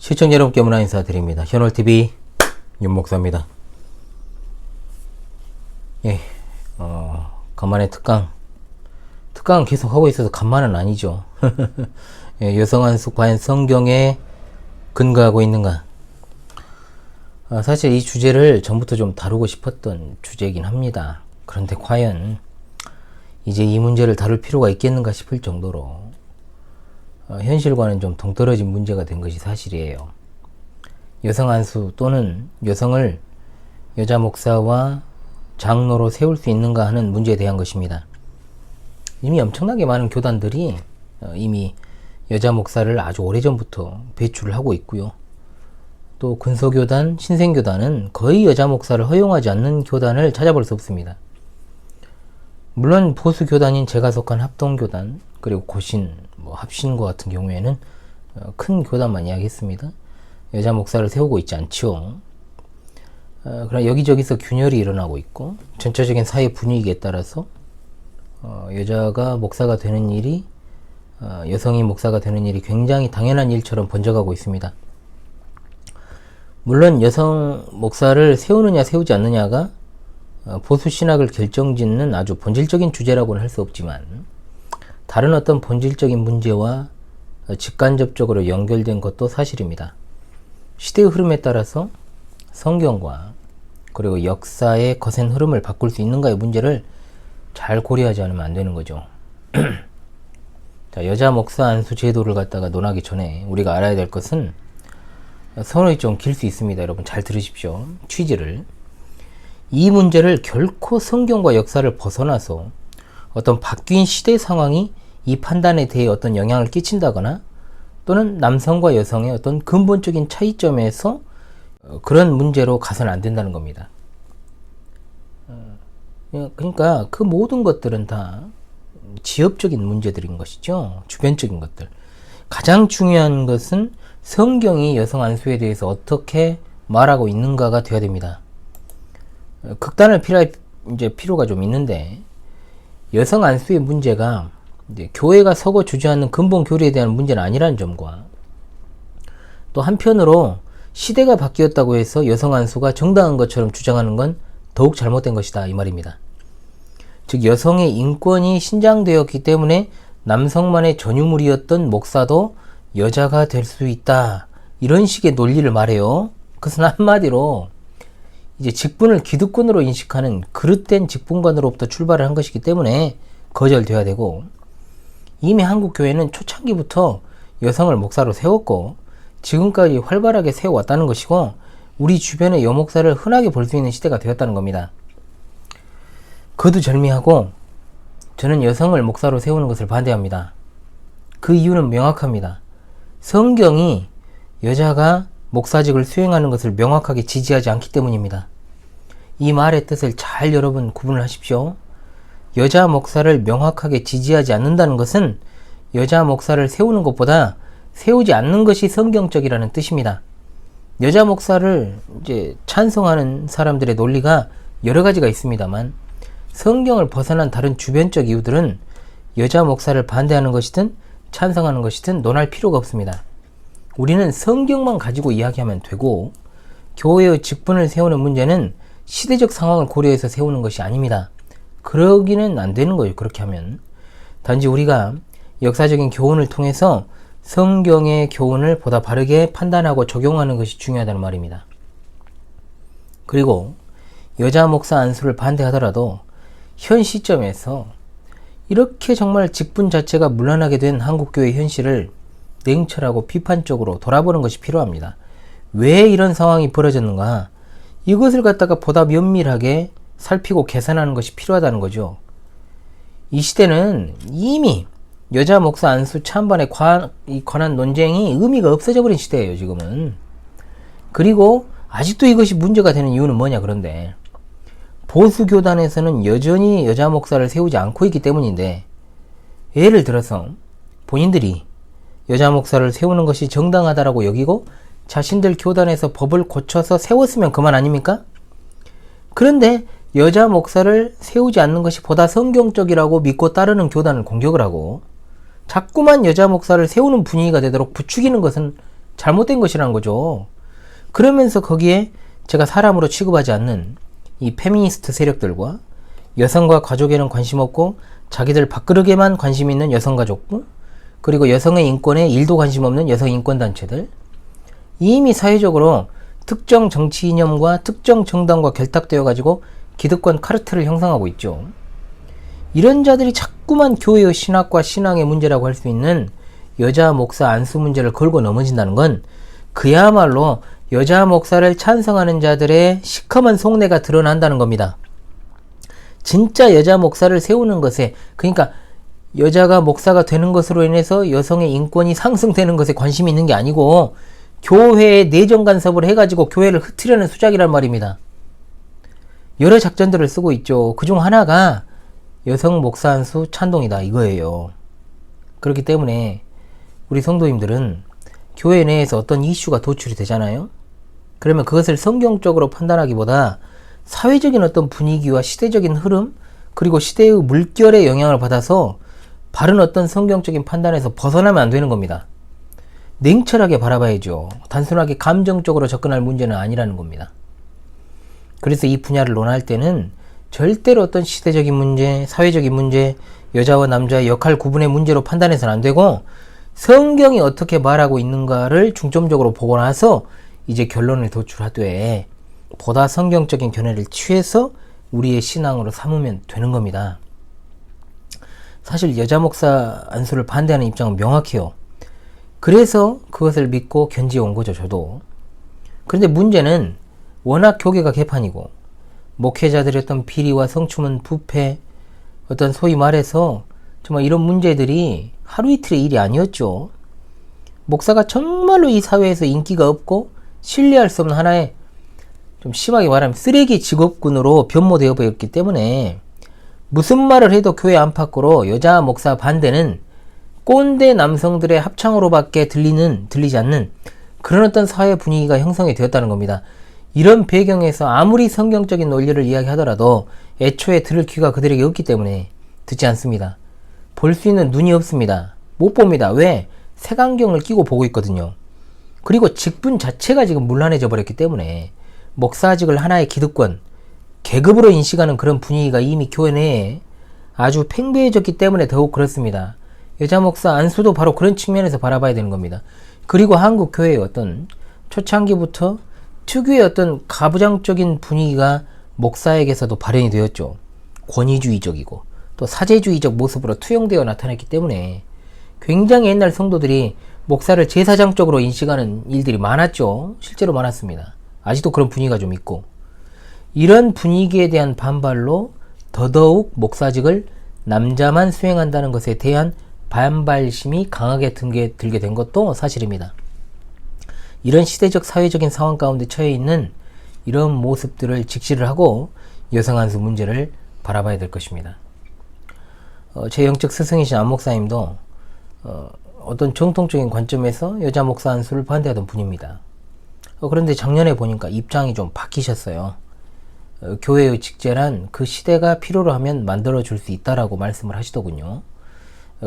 시청자 여러분께 문화 인사드립니다. 현월TV 윤목사입니다. 예, 간만에 특강은 계속 하고 있어서 간만은 아니죠. 예, 여성안수 과연 성경에 근거하고 있는가? 사실 이 주제를 전부터 좀 다루고 싶었던 주제이긴 합니다. 그런데 과연 이제 이 문제를 다룰 필요가 있겠는가 싶을 정도로 현실과는 좀 동떨어진 문제가 된 것이 사실이에요. 여성 안수 또는 여성을 여자 목사와 장로로 세울 수 있는가 하는 문제에 대한 것입니다. 이미 엄청나게 많은 교단들이 이미 여자 목사를 아주 오래전부터 배출을 하고 있고요. 또 근소교단, 신생교단은 거의 여자 목사를 허용하지 않는 교단을 찾아볼 수 없습니다. 물론 보수교단인 제가 속한 합동교단, 그리고 고신, 합신과 같은 경우에는 큰 교단만 이야기했습니다. 여자 목사를 세우고 있지 않죠. 그러나 여기저기서 균열이 일어나고 있고 전체적인 사회 분위기에 따라서 여자가 목사가 되는 일이 여성이 목사가 되는 일이 굉장히 당연한 일처럼 번져가고 있습니다. 물론 여성 목사를 세우느냐 세우지 않느냐가 보수 신학을 결정짓는 아주 본질적인 주제라고는 할 수 없지만 다른 어떤 본질적인 문제와 직간접적으로 연결된 것도 사실입니다. 시대의 흐름에 따라서 성경과 그리고 역사의 거센 흐름을 바꿀 수 있는가의 문제를 잘 고려하지 않으면 안 되는 거죠. 자, 여자 목사 안수 제도를 갖다가 논하기 전에 우리가 알아야 될 것은 선언이 좀 길 수 있습니다. 여러분 잘 들으십시오. 취지를. 이 문제를 결코 성경과 역사를 벗어나서 어떤 바뀐 시대 상황이 이 판단에 대해 어떤 영향을 끼친다거나 또는 남성과 여성의 어떤 근본적인 차이점에서 그런 문제로 가서는 안 된다는 겁니다. 그러니까 그 모든 것들은 다 지엽적인 문제들인 것이죠. 주변적인 것들. 가장 중요한 것은 성경이 여성 안수에 대해서 어떻게 말하고 있는가가 되어야 됩니다. 극단을 피할 필요가 좀 있는데 여성 안수의 문제가 이제 교회가 서고 주저하는 근본 교리에 대한 문제는 아니라는 점과 또 한편으로 시대가 바뀌었다고 해서 여성 안수가 정당한 것처럼 주장하는 건 더욱 잘못된 것이다 이 말입니다. 즉 여성의 인권이 신장되었기 때문에 남성만의 전유물이었던 목사도 여자가 될 수 있다 이런 식의 논리를 말해요. 그것은 한마디로 이제 직분을 기득권으로 인식하는 그릇된 직분관으로부터 출발을 한 것이기 때문에 거절돼야 되고 이미 한국 교회는 초창기부터 여성을 목사로 세웠고 지금까지 활발하게 세워왔다는 것이고 우리 주변의 여목사를 흔하게 볼 수 있는 시대가 되었다는 겁니다. 거두절미하고 저는 여성을 목사로 세우는 것을 반대합니다. 그 이유는 명확합니다. 성경이 여자가 목사직을 수행하는 것을 명확하게 지지하지 않기 때문입니다. 이 말의 뜻을 잘 여러분 구분을 하십시오. 여자 목사를 명확하게 지지하지 않는다는 것은 여자 목사를 세우는 것보다 세우지 않는 것이 성경적이라는 뜻입니다. 여자 목사를 이제 찬성하는 사람들의 논리가 여러 가지가 있습니다만 성경을 벗어난 다른 주변적 이유들은 여자 목사를 반대하는 것이든 찬성하는 것이든 논할 필요가 없습니다. 우리는 성경만 가지고 이야기하면 되고 교회의 직분을 세우는 문제는 시대적 상황을 고려해서 세우는 것이 아닙니다. 그러기는 안 되는 거예요. 그렇게 하면 단지 우리가 역사적인 교훈을 통해서 성경의 교훈을 보다 바르게 판단하고 적용하는 것이 중요하다는 말입니다. 그리고 여자 목사 안수를 반대하더라도 현 시점에서 이렇게 정말 직분 자체가 문란하게 된 한국교회 현실을 냉철하고 비판적으로 돌아보는 것이 필요합니다. 왜 이런 상황이 벌어졌는가? 이것을 갖다가 보다 면밀하게 살피고 개선하는 것이 필요하다는 거죠. 이 시대는 이미 여자 목사 안수 찬반에 관한 논쟁이 의미가 없어져 버린 시대예요, 지금은. 그리고 아직도 이것이 문제가 되는 이유는 뭐냐, 그런데 보수교단에서는 여전히 여자 목사를 세우지 않고 있기 때문인데 예를 들어서 본인들이 여자 목사를 세우는 것이 정당하다라고 여기고 자신들 교단에서 법을 고쳐서 세웠으면 그만 아닙니까? 그런데 여자 목사를 세우지 않는 것이 보다 성경적이라고 믿고 따르는 교단을 공격을 하고 자꾸만 여자 목사를 세우는 분위기가 되도록 부추기는 것은 잘못된 것이라는 거죠. 그러면서 거기에 제가 사람으로 취급하지 않는 이 페미니스트 세력들과 여성과 가족에는 관심 없고 자기들 밥그릇에만 관심 있는 여성가족부, 그리고 여성의 인권에 1도 관심 없는 여성 인권단체들, 이미 사회적으로 특정 정치 이념과 특정 정당과 결탁되어 가지고 기득권 카르텔을 형성하고 있죠. 이런 자들이 자꾸만 교회의 신학과 신앙의 문제라고 할 수 있는 여자 목사 안수 문제를 걸고 넘어진다는 건 그야말로 여자 목사를 찬성하는 자들의 시커먼 속내가 드러난다는 겁니다. 진짜 여자 목사를 세우는 것에, 그러니까 여자가 목사가 되는 것으로 인해서 여성의 인권이 상승되는 것에 관심이 있는 게 아니고 교회에 내정 간섭을 해가지고 교회를 흐트려는 수작이란 말입니다. 여러 작전들을 쓰고 있죠. 그중 하나가 여성 목사 안수 찬동이다 이거예요. 그렇기 때문에 우리 성도님들은 교회 내에서 어떤 이슈가 도출이 되잖아요. 그러면 그것을 성경적으로 판단하기보다 사회적인 어떤 분위기와 시대적인 흐름, 그리고 시대의 물결에 영향을 받아서 바른 어떤 성경적인 판단에서 벗어나면 안 되는 겁니다. 냉철하게 바라봐야죠. 단순하게 감정적으로 접근할 문제는 아니라는 겁니다. 그래서 이 분야를 논할 때는 절대로 어떤 시대적인 문제, 사회적인 문제, 여자와 남자의 역할 구분의 문제로 판단해서는 안 되고 성경이 어떻게 말하고 있는가를 중점적으로 보고 나서 이제 결론을 도출하되 보다 성경적인 견해를 취해서 우리의 신앙으로 삼으면 되는 겁니다. 사실 여자 목사 안수를 반대하는 입장은 명확해요. 그래서 그것을 믿고 견지해 온 거죠, 저도. 그런데 문제는 워낙 교계가 개판이고 목회자들의 어떤 비리와 성추문, 부패, 어떤 소위 말해서 정말 이런 문제들이 하루 이틀의 일이 아니었죠. 목사가 정말로 이 사회에서 인기가 없고 신뢰할 수 없는 하나의, 좀 심하게 말하면 쓰레기 직업군으로 변모되어 보였기 때문에 무슨 말을 해도 교회 안팎으로 여자 목사 반대는 꼰대 남성들의 합창으로밖에 들리지 않는 그런 어떤 사회 분위기가 형성이 되었다는 겁니다. 이런 배경에서 아무리 성경적인 논리를 이야기하더라도 애초에 들을 귀가 그들에게 없기 때문에 듣지 않습니다. 볼 수 있는 눈이 없습니다. 못 봅니다. 왜? 색안경을 끼고 보고 있거든요. 그리고 직분 자체가 지금 문란해져 버렸기 때문에 목사직을 하나의 기득권, 계급으로 인식하는 그런 분위기가 이미 교회 내에 아주 팽배해졌기 때문에 더욱 그렇습니다. 여자 목사 안수도 바로 그런 측면에서 바라봐야 되는 겁니다. 그리고 한국 교회의 어떤 초창기부터 특유의 어떤 가부장적인 분위기가 목사에게서도 발현이 되었죠. 권위주의적이고 또 사제주의적 모습으로 투영되어 나타났기 때문에 굉장히 옛날 성도들이 목사를 제사장적으로 인식하는 일들이 많았죠. 실제로 많았습니다. 아직도 그런 분위기가 좀 있고, 이런 분위기에 대한 반발로 더더욱 목사직을 남자만 수행한다는 것에 대한 반발심이 강하게 들게 된 것도 사실입니다. 이런 시대적 사회적인 상황 가운데 처해 있는 이런 모습들을 직시를 하고 여성 안수 문제를 바라봐야 될 것입니다. 제 영적 스승이신 안 목사님도 어떤 정통적인 관점에서 여자 목사 안수를 반대하던 분입니다. 그런데 작년에 보니까 입장이 좀 바뀌셨어요. 교회의 직제란 그 시대가 필요로 하면 만들어줄 수 있다라고 말씀을 하시더군요.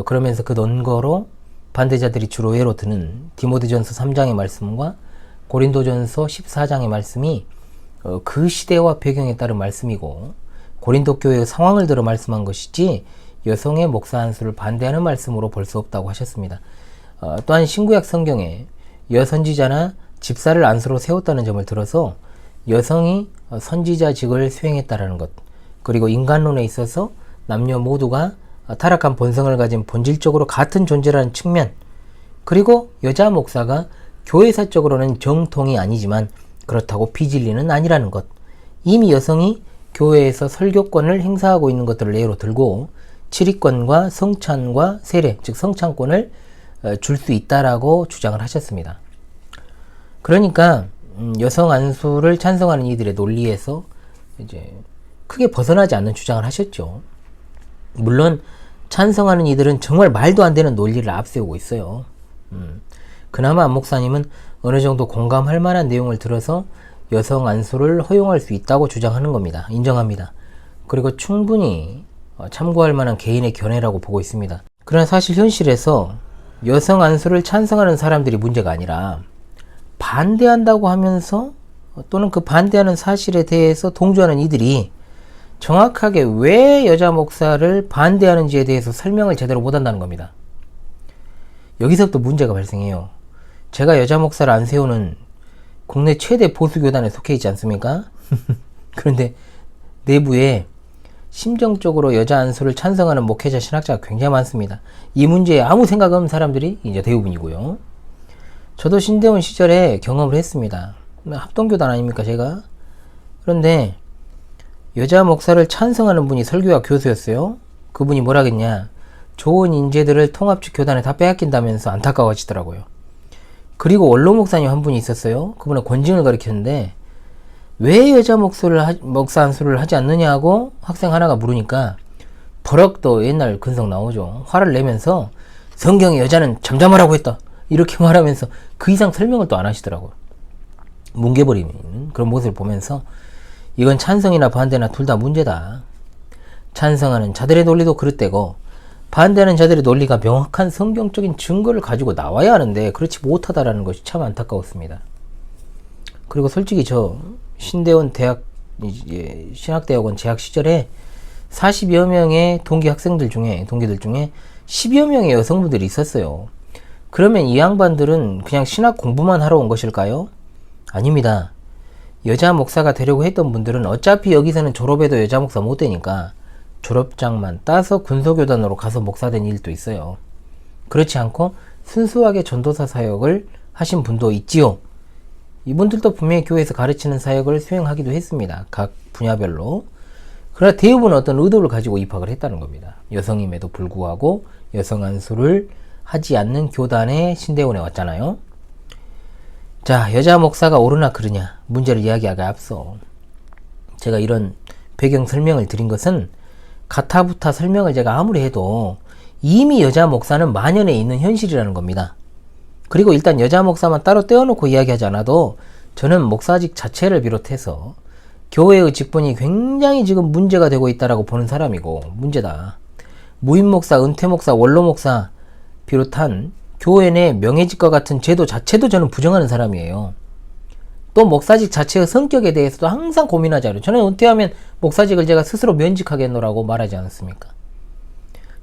그러면서 그 논거로 반대자들이 주로 예로 드는 디모데전서 3장의 말씀과 고린도전서 14장의 말씀이 그 시대와 배경에 따른 말씀이고 고린도 교회의 상황을 들어 말씀한 것이지 여성의 목사 안수를 반대하는 말씀으로 볼 수 없다고 하셨습니다. 또한 신구약 성경에 여선지자나 집사를 안수로 세웠다는 점을 들어서 여성이 선지자직을 수행했다라는 것, 그리고 인간론에 있어서 남녀 모두가 타락한 본성을 가진 본질적으로 같은 존재라는 측면, 그리고 여자 목사가 교회사적으로는 정통이 아니지만 그렇다고 비진리는 아니라는 것, 이미 여성이 교회에서 설교권을 행사하고 있는 것들을 예로 들고 치리권과 성찬과 세례, 즉 성찬권을 줄 수 있다라고 주장을 하셨습니다. 그러니까 여성 안수를 찬성하는 이들의 논리에서 이제 크게 벗어나지 않는 주장을 하셨죠. 물론 찬성하는 이들은 정말 말도 안 되는 논리를 앞세우고 있어요. 그나마 안 목사님은 어느 정도 공감할 만한 내용을 들어서 여성 안수를 허용할 수 있다고 주장하는 겁니다. 인정합니다. 그리고 충분히 참고할 만한 개인의 견해라고 보고 있습니다. 그러나 사실 현실에서 여성 안수를 찬성하는 사람들이 문제가 아니라 반대한다고 하면서 또는 그 반대하는 사실에 대해서 동조하는 이들이 정확하게 왜 여자 목사를 반대하는지에 대해서 설명을 제대로 못한다는 겁니다. 여기서부터 문제가 발생해요. 제가 여자 목사를 안 세우는 국내 최대 보수교단에 속해 있지 않습니까? 그런데 내부에 심정적으로 여자 안수를 찬성하는 목회자 신학자가 굉장히 많습니다. 이 문제에 아무 생각 없는 사람들이 이제 대부분이고요. 저도 신대원 시절에 경험을 했습니다. 합동교단 아닙니까 제가? 그런데 여자 목사를 찬성하는 분이 설교와 교수였어요. 그분이 뭐라겠냐, 좋은 인재들을 통합 측 교단에 다 빼앗긴다면서 안타까워하시더라고요. 그리고 원로 목사님 한 분이 있었어요. 그분은 권징을 가르쳤는데 왜 여자 목사 안수를 하지 않느냐고 학생 하나가 물으니까 버럭 또 옛날 근성 나오죠. 화를 내면서 성경에 여자는 잠잠하라고 했다 이렇게 말하면서 그 이상 설명을 또 안 하시더라고요. 뭉개버리는 그런 모습을 보면서 이건 찬성이나 반대나 둘 다 문제다. 찬성하는 자들의 논리도 그릇되고 반대하는 자들의 논리가 명확한 성경적인 증거를 가지고 나와야 하는데 그렇지 못하다라는 것이 참 안타까웠습니다. 그리고 솔직히 저 신대원 대학 신학대학원 재학 시절에 40여 명의 동기들 중에 10여 명의 여성분들이 있었어요. 그러면 이 양반들은 그냥 신학 공부만 하러 온 것일까요? 아닙니다. 여자 목사가 되려고 했던 분들은 어차피 여기서는 졸업해도 여자 목사 못 되니까 졸업장만 따서 군소교단으로 가서 목사된 일도 있어요. 그렇지 않고 순수하게 전도사 사역을 하신 분도 있지요. 이분들도 분명히 교회에서 가르치는 사역을 수행하기도 했습니다. 각 분야별로. 그러나 대부분 어떤 의도를 가지고 입학을 했다는 겁니다. 여성임에도 불구하고 여성 안수를 하지 않는 교단에 신대원에 왔잖아요. 자, 여자 목사가 옳으나 그르냐 문제를 이야기하기 앞서 제가 이런 배경 설명을 드린 것은 가타부타 설명을 제가 아무리 해도 이미 여자 목사는 만연해 있는 현실이라는 겁니다. 그리고 일단 여자 목사만 따로 떼어놓고 이야기하지 않아도 저는 목사직 자체를 비롯해서 교회의 직분이 굉장히 지금 문제가 되고 있다라고 보는 사람이고 문제다. 무임 목사, 은퇴 목사, 원로 목사 비롯한 교회 내 명예직과 같은 제도 자체도 저는 부정하는 사람이에요. 또 목사직 자체의 성격에 대해서도 항상 고민하지 않아요. 저는 은퇴하면 목사직을 제가 스스로 면직하겠노라고 말하지 않았습니까?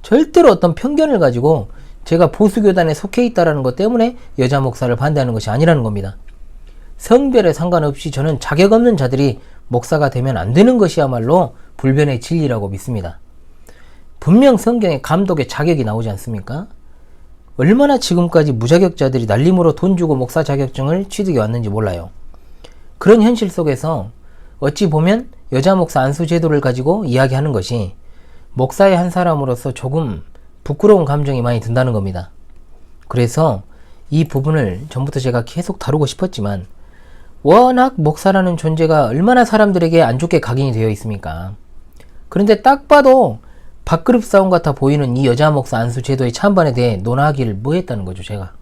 절대로 어떤 편견을 가지고 제가 보수교단에 속해 있다는 것 때문에 여자 목사를 반대하는 것이 아니라는 겁니다. 성별에 상관없이 저는 자격 없는 자들이 목사가 되면 안 되는 것이야말로 불변의 진리라고 믿습니다. 분명 성경에 감독의 자격이 나오지 않습니까? 얼마나 지금까지 무자격자들이 날림으로 돈 주고 목사 자격증을 취득해 왔는지 몰라요. 그런 현실 속에서 어찌 보면 여자 목사 안수 제도를 가지고 이야기하는 것이 목사의 한 사람으로서 조금 부끄러운 감정이 많이 든다는 겁니다. 그래서 이 부분을 전부터 제가 계속 다루고 싶었지만 워낙 목사라는 존재가 얼마나 사람들에게 안 좋게 각인이 되어 있습니까? 그런데 딱 봐도 밥그릇 싸움 같아 보이는 이 여자 목사 안수 제도의 찬반에 대해 논하기를 뭐 했다는 거죠, 제가.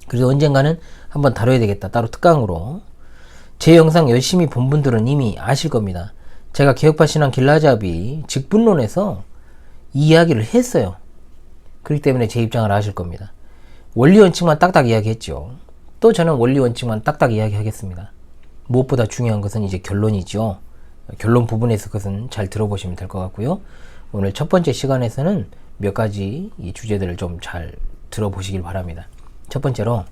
그래서 언젠가는 한번 다뤄야 되겠다, 따로 특강으로. 제 영상 열심히 본 분들은 이미 아실 겁니다. 제가 개혁파 신앙 길라잡이 직분론에서 이 이야기를 했어요. 그렇기 때문에 제 입장을 아실 겁니다. 원리 원칙만 딱딱 이야기했죠. 또 저는 원리 원칙만 딱딱 이야기하겠습니다. 무엇보다 중요한 것은 이제 결론이죠. 결론 부분에서 그것은 잘 들어보시면 될 것 같고요. 오늘 첫 번째 시간에서는 몇 가지 이 주제들을 좀 잘 들어보시길 바랍니다. 첫 번째로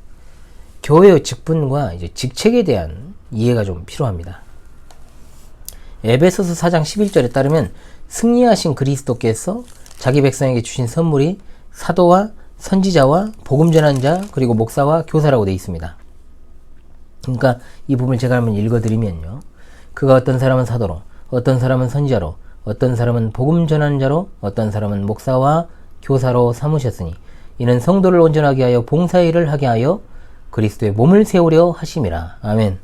교회의 직분과 이제 직책에 대한 이해가 좀 필요합니다. 에베소서 4장 11절에 따르면 승리하신 그리스도께서 자기 백성에게 주신 선물이 사도와 선지자와 복음 전하는 자 그리고 목사와 교사라고 되어 있습니다. 그러니까 이 부분을 제가 한번 읽어드리면요. 그가 어떤 사람은 사도로, 어떤 사람은 선지자로, 어떤 사람은 복음 전하는 자로, 어떤 사람은 목사와 교사로 삼으셨으니 이는 성도를 온전하게 하여 봉사의 일을 하게 하여 그리스도의 몸을 세우려 하심이라. 아멘.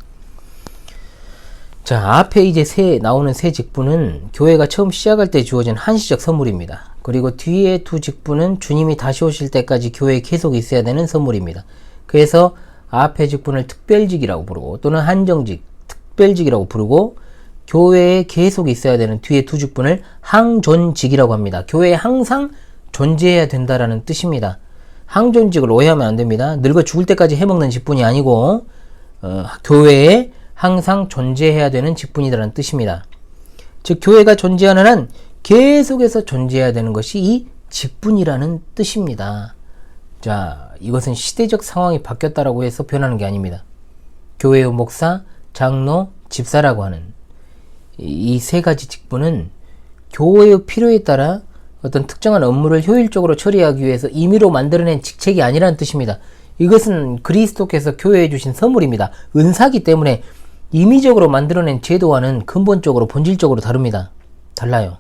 자, 앞에 이제 나오는 세 직분은 교회가 처음 시작할 때 주어진 한시적 선물입니다. 그리고 뒤에 두 직분은 주님이 다시 오실 때까지 교회에 계속 있어야 되는 선물입니다. 그래서 앞에 직분을 특별직이라고 부르고 또는 한정직, 특별직이라고 부르고 교회에 계속 있어야 되는 뒤에 두 직분을 항존직이라고 합니다. 교회에 항상 존재해야 된다라는 뜻입니다. 항존직을 오해하면 안 됩니다. 늙어 죽을 때까지 해먹는 직분이 아니고 교회에 항상 존재해야 되는 직분이라는 뜻입니다. 즉 교회가 존재하는 한 계속해서 존재해야 되는 것이 이 직분이라는 뜻입니다. 자, 이것은 시대적 상황이 바뀌었다라고 해서 변하는 게 아닙니다. 교회의 목사, 장로, 집사라고 하는 이 세 가지 직분은 교회의 필요에 따라 어떤 특정한 업무를 효율적으로 처리하기 위해서 임의로 만들어낸 직책이 아니라는 뜻입니다. 이것은 그리스도께서 교회에 주신 선물입니다. 은사기 때문에 임의적으로 만들어낸 제도와는 근본적으로 본질적으로 다릅니다. 달라요.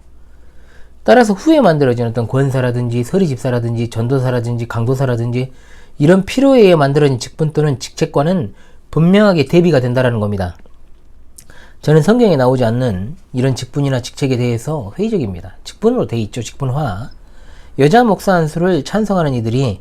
따라서 후에 만들어진 어떤 권사라든지 서리집사라든지 전도사라든지 강도사라든지 이런 필요에 의해 만들어진 직분 또는 직책과는 분명하게 대비가 된다는 겁니다. 저는 성경에 나오지 않는 이런 직분이나 직책에 대해서 회의적입니다. 직분으로 돼 있죠. 직분화. 여자 목사 한 수를 찬성하는 이들이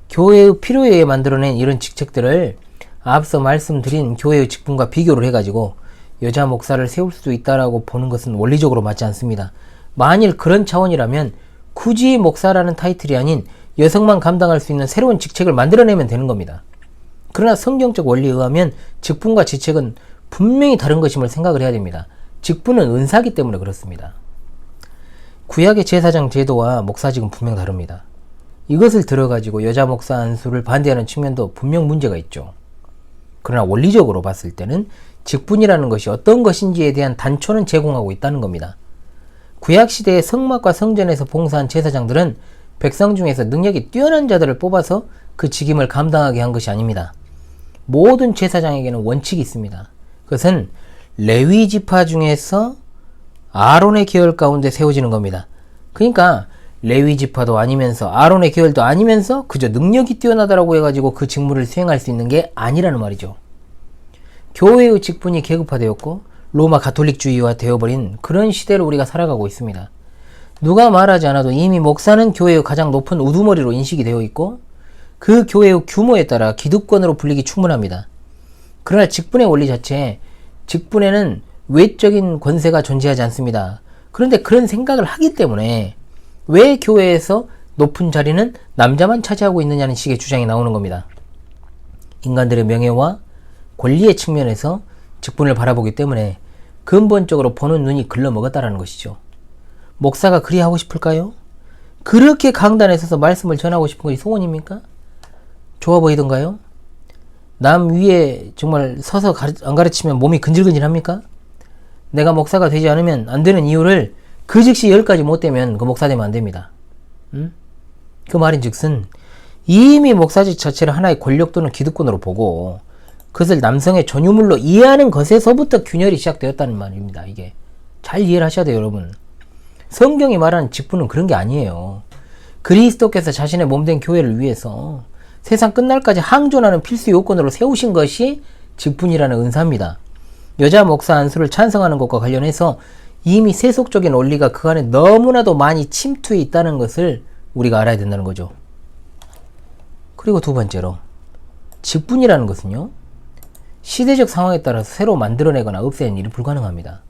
교회의 필요에 의해 만들어낸 이런 직책들을 앞서 말씀드린 교회의 직분과 비교를 해가지고 여자 목사를 세울 수도 있다라고 보는 것은 원리적으로 맞지 않습니다. 만일 그런 차원이라면 굳이 목사라는 타이틀이 아닌 여성만 감당할 수 있는 새로운 직책을 만들어내면 되는 겁니다. 그러나 성경적 원리에 의하면 직분과 직책은 분명히 다른 것임을 생각을 해야 됩니다. 직분은 은사기 때문에 그렇습니다. 구약의 제사장 제도와 목사직은 분명 다릅니다. 이것을 들어가지고 여자 목사 안수를 반대하는 측면도 분명 문제가 있죠. 그러나 원리적으로 봤을 때는 직분이라는 것이 어떤 것인지에 대한 단초는 제공하고 있다는 겁니다. 구약시대의 성막과 성전에서 봉사한 제사장들은 백성 중에서 능력이 뛰어난 자들을 뽑아서 그 직임을 감당하게 한 것이 아닙니다. 모든 제사장에게는 원칙이 있습니다. 그것은 레위 지파 중에서 아론의 계열 가운데 세워지는 겁니다. 그러니까 레위 지파도 아니면서 아론의 계열도 아니면서 그저 능력이 뛰어나다라고 해가지고 그 직무를 수행할 수 있는 게 아니라는 말이죠. 교회의 직분이 계급화되었고 로마 가톨릭주의화 되어버린 그런 시대를 우리가 살아가고 있습니다. 누가 말하지 않아도 이미 목사는 교회의 가장 높은 우두머리로 인식이 되어 있고 그 교회의 규모에 따라 기득권으로 불리기 충분합니다. 그러나 직분의 원리 자체에 직분에는 외적인 권세가 존재하지 않습니다. 그런데 그런 생각을 하기 때문에 왜 교회에서 높은 자리는 남자만 차지하고 있느냐는 식의 주장이 나오는 겁니다. 인간들의 명예와 권리의 측면에서 직분을 바라보기 때문에 근본적으로 보는 눈이 글러먹었다라는 것이죠. 목사가 그리 하고 싶을까요? 그렇게 강단에 서서 말씀을 전하고 싶은 것이 소원입니까? 좋아 보이던가요? 남 위에 정말 서서 안 가르치면 몸이 근질근질합니까? 내가 목사가 되지 않으면 안 되는 이유를 그 즉시 10가지 못 되면 그 목사 되면 안 됩니다. 그 말인즉슨 이미 목사직 자체를 하나의 권력 또는 기득권으로 보고 그것을 남성의 전유물로 이해하는 것에서부터 균열이 시작되었다는 말입니다. 이게 잘 이해를 하셔야 돼요, 여러분. 성경이 말하는 직분은 그런 게 아니에요. 그리스도께서 자신의 몸된 교회를 위해서 세상 끝날까지 항존하는 필수 요건으로 세우신 것이 직분이라는 은사입니다. 여자 목사 안수를 찬성하는 것과 관련해서 이미 세속적인 원리가 그 안에 너무나도 많이 침투해 있다는 것을 우리가 알아야 된다는 거죠. 그리고 두 번째로 직분이라는 것은요, 시대적 상황에 따라서 새로 만들어내거나 없애는 일이 불가능합니다.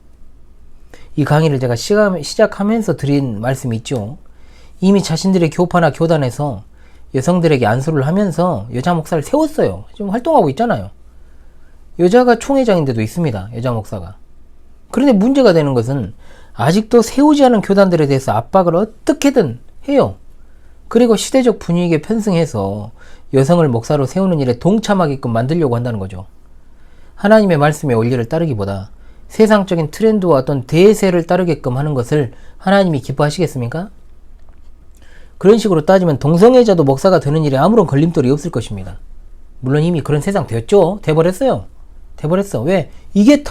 이 강의를 제가 시작하면서 드린 말씀이 있죠. 이미 자신들의 교파나 교단에서 여성들에게 안수를 하면서 여자 목사를 세웠어요. 지금 활동하고 있잖아요. 여자가 총회장인데도 있습니다. 여자 목사가. 그런데 문제가 되는 것은 아직도 세우지 않은 교단들에 대해서 압박을 어떻게든 해요. 그리고 시대적 분위기에 편승해서 여성을 목사로 세우는 일에 동참하게끔 만들려고 한다는 거죠. 하나님의 말씀의 원리를 따르기보다 세상적인 트렌드와 어떤 대세를 따르게끔 하는 것을 하나님이 기뻐하시겠습니까? 그런 식으로 따지면 동성애자도 목사가 되는 일에 아무런 걸림돌이 없을 것입니다. 물론 이미 그런 세상 되었죠. 돼버렸어요. 돼버렸어. 왜? 이게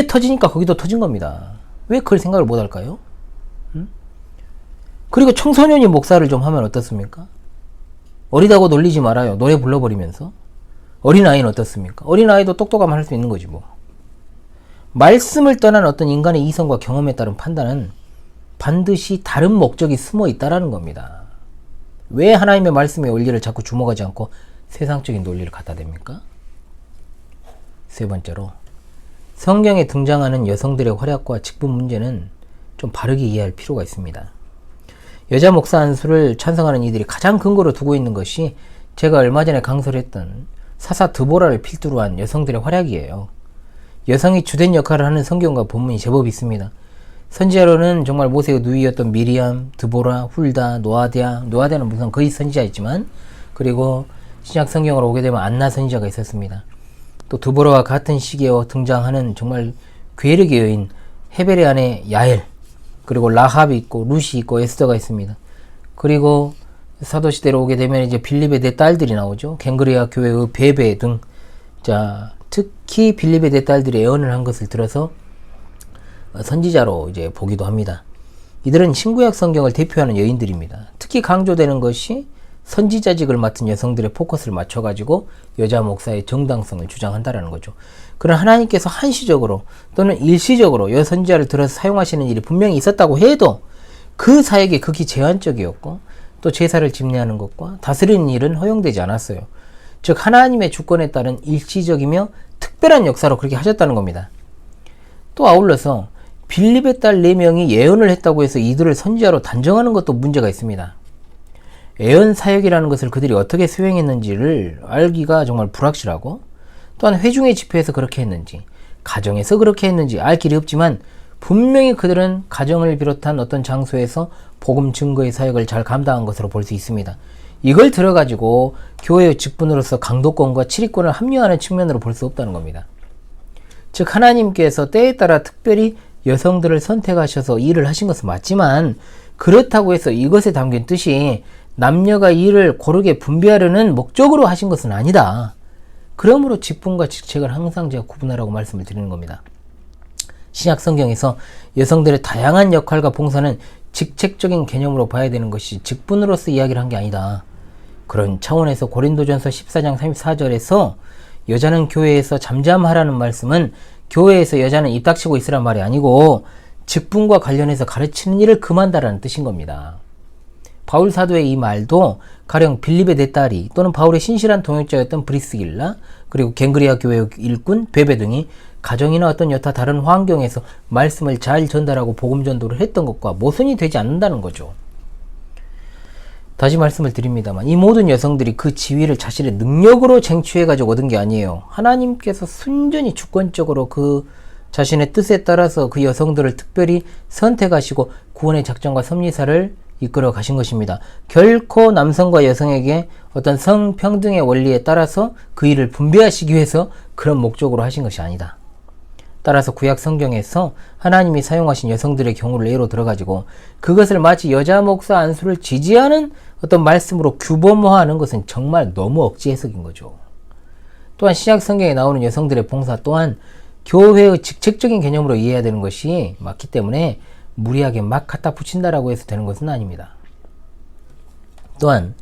터지니까 거기도 터진 겁니다. 왜 그걸 생각을 못 할까요? 그리고 청소년이 목사를 좀 하면 어떻습니까? 어리다고 놀리지 말아요. 노래 불러버리면서. 어린아이는 어떻습니까? 어린아이도 똑똑하면 할 수 있는 거지 뭐. 말씀을 떠난 어떤 인간의 이성과 경험에 따른 판단은 반드시 다른 목적이 숨어 있다라는 겁니다. 왜 하나님의 말씀의 원리를 자꾸 주목하지 않고 세상적인 논리를 갖다 댑니까? 세 번째로, 성경에 등장하는 여성들의 활약과 직분 문제는 좀 바르게 이해할 필요가 있습니다. 여자 목사 안수를 찬성하는 이들이 가장 근거로 두고 있는 것이 제가 얼마 전에 강설을 했던 사사 드보라를 필두로 한 여성들의 활약이에요. 여성이 주된 역할을 하는 성경과 본문이 제법 있습니다. 선지자로는 정말 모세의 누이였던 미리암, 드보라, 훌다, 노아디아는 무슨 거의 선지자였지만, 그리고 신약 성경으로 오게 되면 안나 선지자가 있었습니다. 또 드보라와 같은 시기에 등장하는 정말 괴력의 여인 헤벨의 아내 야엘, 그리고 라합이 있고 루시 있고 에스더가 있습니다. 그리고 사도시대로 오게 되면 이제 빌립의 네 딸들이 나오죠. 갱그리아 교회의 베베 등, 자, 특히 빌립의 네 딸들이 예언을 한 것을 들어서 선지자로 이제 보기도 합니다. 이들은 신구약 성경을 대표하는 여인들입니다. 특히 강조되는 것이 선지자직을 맡은 여성들의 포커스를 맞춰가지고 여자 목사의 정당성을 주장한다라는 거죠. 그러나 하나님께서 한시적으로 또는 일시적으로 여선지자를 들어서 사용하시는 일이 분명히 있었다고 해도 그 사역이 극히 제한적이었고 또 제사를 집례하는 것과 다스리는 일은 허용되지 않았어요. 즉 하나님의 주권에 따른 일시적이며 특별한 역사로 그렇게 하셨다는 겁니다. 또 아울러서 빌립의 딸 4명이 예언을 했다고 해서 이들을 선지자로 단정하는 것도 문제가 있습니다. 예언 사역이라는 것을 그들이 어떻게 수행했는지를 알기가 정말 불확실하고, 또한 회중의 집회에서 그렇게 했는지 가정에서 그렇게 했는지 알 길이 없지만 분명히 그들은 가정을 비롯한 어떤 장소에서 복음 증거의 사역을 잘 감당한 것으로 볼 수 있습니다. 이걸 들어가지고 교회의 직분으로서 강도권과 치리권을 합리화하는 측면으로 볼 수 없다는 겁니다. 즉 하나님께서 때에 따라 특별히 여성들을 선택하셔서 일을 하신 것은 맞지만, 그렇다고 해서 이것에 담긴 뜻이 남녀가 일을 고르게 분배하려는 목적으로 하신 것은 아니다. 그러므로 직분과 직책을 항상 제가 구분하라고 말씀을 드리는 겁니다. 신약 성경에서 여성들의 다양한 역할과 봉사는 직책적인 개념으로 봐야 되는 것이 직분으로서 이야기를 한 게 아니다. 그런 차원에서 고린도전서 14장 34절에서 여자는 교회에서 잠잠하라는 말씀은 교회에서 여자는 입 닥치고 있으란 말이 아니고 직분과 관련해서 가르치는 일을 금한다라는 뜻인 겁니다. 바울 사도의 이 말도 가령 빌립의 네 딸이 또는 바울의 신실한 동역자였던 브리스길라, 그리고 갱그리아 교회의 일꾼 베베 등이 가정이나 어떤 여타 다른 환경에서 말씀을 잘 전달하고 복음 전도를 했던 것과 모순이 되지 않는다는 거죠. 다시 말씀을 드립니다만 이 모든 여성들이 그 지위를 자신의 능력으로 쟁취해가지고 얻은 게 아니에요. 하나님께서 순전히 주권적으로 그 자신의 뜻에 따라서 그 여성들을 특별히 선택하시고 구원의 작전과 섭리사를 이끌어 가신 것입니다. 결코 남성과 여성에게 어떤 성평등의 원리에 따라서 그 일을 분배하시기 위해서 그런 목적으로 하신 것이 아니다. 따라서 구약 성경에서 하나님이 사용하신 여성들의 경우를 예로 들어가지고 그것을 마치 여자 목사 안수를 지지하는 어떤 말씀으로 규범화하는 것은 정말 너무 억지 해석인 거죠. 또한 신약 성경에 나오는 여성들의 봉사 또한 교회의 직책적인 개념으로 이해해야 되는 것이 맞기 때문에 무리하게 막 갖다 붙인다라고 해서 되는 것은 아닙니다. 또한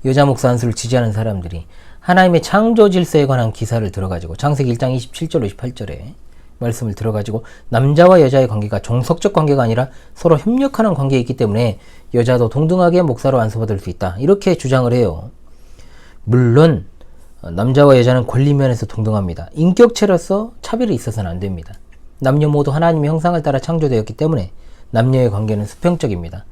여자 목사 안수를 지지하는 사람들이 하나님의 창조 질서에 관한 기사를 들어가지고 창세기 1장 27절 28절에 말씀을 들어가지고 남자와 여자의 관계가 종속적 관계가 아니라 서로 협력하는 관계에 있기 때문에 여자도 동등하게 목사로 안수받을 수 있다, 이렇게 주장을 해요. 물론 남자와 여자는 권리 면에서 동등합니다. 인격체로서 차별이 있어서는 안 됩니다. 남녀 모두 하나님의 형상을 따라 창조되었기 때문에 남녀의 관계는 수평적입니다.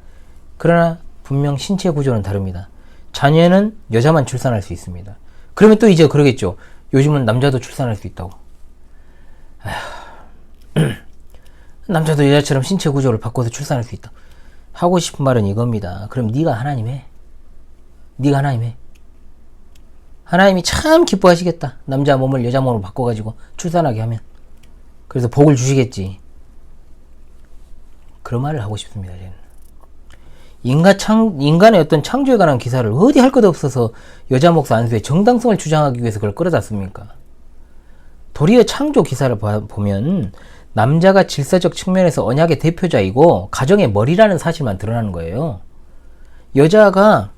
그러나 분명 신체 구조는 다릅니다. 자녀는 여자만 출산할 수 있습니다. 그러면 또 이제 그러겠죠. 요즘은 남자도 출산할 수 있다고. 남자도 여자처럼 신체 구조를 바꿔서 출산할 수 있다. 하고 싶은 말은 이겁니다. 그럼 네가 하나님 해. 네가 하나님 해. 하나님이 참 기뻐하시겠다. 남자 몸을 여자 몸으로 바꿔가지고 출산하게 하면. 그래서 복을 주시겠지. 그런 말을 하고 싶습니다. 저는. 인간의 어떤 창조에 관한 기사를 어디 할 것 없어서 여자 목사 안수의 정당성을 주장하기 위해서 그걸 끌어다 씁니까? 도리어 창조 기사를 보면 남자가 질서적 측면에서 언약의 대표자이고 가정의 머리라는 사실만 드러나는 거예요. 여자가,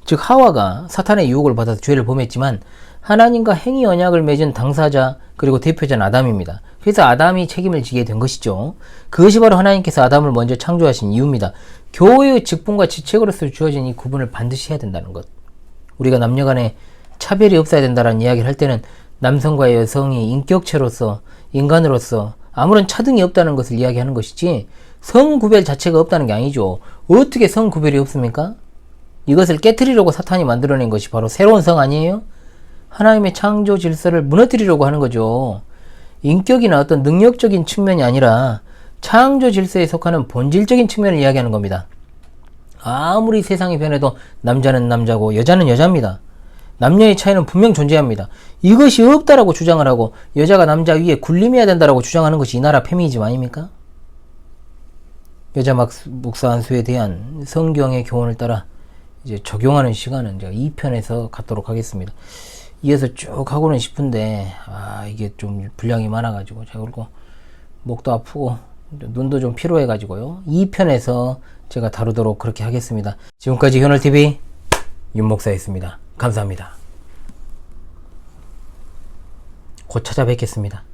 즉 하와가 사탄의 유혹을 받아서 죄를 범했지만 하나님과 행위 언약을 맺은 당사자 그리고 대표자는 아담입니다. 그래서 아담이 책임을 지게 된 것이죠. 그것이 바로 하나님께서 아담을 먼저 창조하신 이유입니다. 교회의 직분과 직책으로서 주어진 이 구분을 반드시 해야 된다는 것. 우리가 남녀 간에 차별이 없어야 된다는 이야기를 할 때는 남성과 여성이 인격체로서 인간으로서 아무런 차등이 없다는 것을 이야기하는 것이지, 성구별 자체가 없다는 게 아니죠. 어떻게 성구별이 없습니까? 이것을 깨트리려고 사탄이 만들어낸 것이 바로 새로운 성 아니에요? 하나님의 창조 질서를 무너뜨리려고 하는 거죠. 인격이나 어떤 능력적인 측면이 아니라 창조 질서에 속하는 본질적인 측면을 이야기하는 겁니다. 아무리 세상이 변해도 남자는 남자고 여자는 여자입니다. 남녀의 차이는 분명 존재합니다. 이것이 없다라고 주장을 하고 여자가 남자 위에 군림해야 된다라고 주장하는 것이 이 나라 페미니즘 아닙니까? 여자 목사 안수에 대한 성경의 교훈을 따라 이제 적용하는 시간은 제가 2편에서 갖도록 하겠습니다. 이어서 쭉 하고는 싶은데 이게 좀 분량이 많아가지고 제가 그리고 목도 아프고 눈도 좀 피로해가지고요. 2편에서 제가 다루도록 그렇게 하겠습니다. 지금까지 현월TV 윤목사였습니다. 감사합니다. 곧 찾아뵙겠습니다.